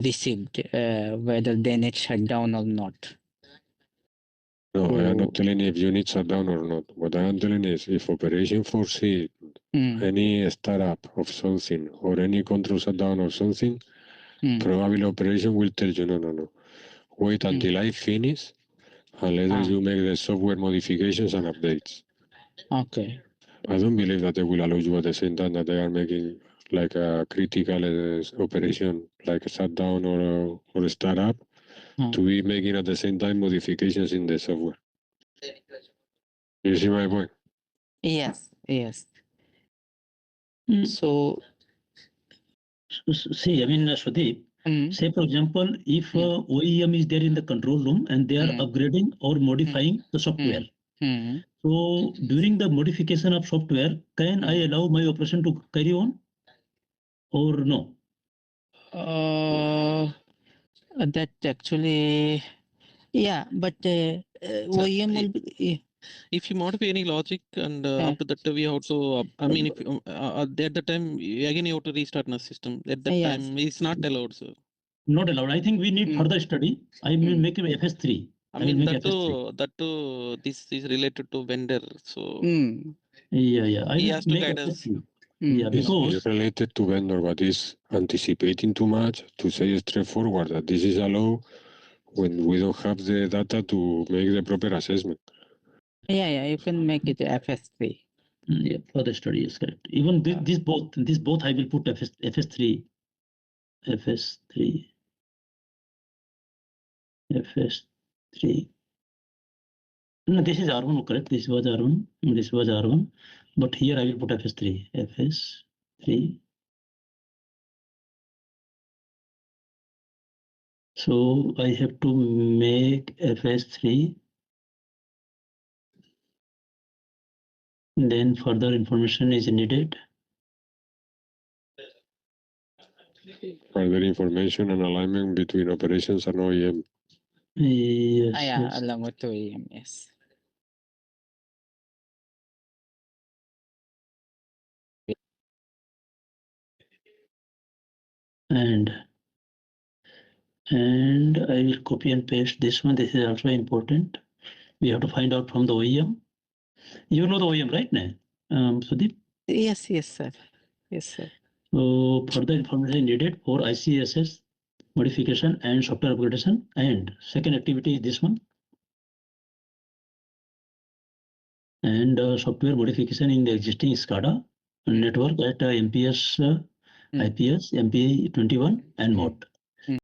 received, whether they need shutdown or not. No, I am not telling if you need shutdown or not. What I am telling is if operation foresee any startup of something or any control shutdown of something, probably operation will tell you no. Wait until I finish and later you make the software modifications and updates. Okay. I don't believe that they will allow you at the same time that they are making like a critical operation, like a shutdown or a startup, to be making at the same time modifications in the software. You see my point? Yes. So, see, I mean, Sudeep, say for example, if OEM is there in the control room and they are upgrading or modifying the software. So during the modification of software, can I allow my operation to carry on or no? that actually, yeah, but OEM will be. If you modify any logic and after that we have to, I mean, if at the time again you have to restart the system. At that time it's not allowed, sir. Not allowed. I think we need further study. I will make it FS3. I mean that too. This is related to vendor, so yeah. I he will has to make guide us. FS3. Yeah, because it's related to vendor, but it's anticipating too much to say straightforward that this is allowed when we don't have the data to make the proper assessment. Yeah, you can make it FS3. Yeah, further study is correct. Even this both I will put FS3. No, this is R1, correct? This was R1. This was R1. But here I will put FS3. FS3. So I have to make FS3. Then further information is needed. Further information and alignment between operations and OEM. Yes. Along with OEM, yes. And I will copy and paste this one. This is also important. We have to find out from the OEM. You know the OEM, right, Sudeep? Yes, sir. So further information needed for ICSS modification and software upgradation. And second activity is this one. And software modification in the existing SCADA network at MPS, IPS, MP21 and MOD.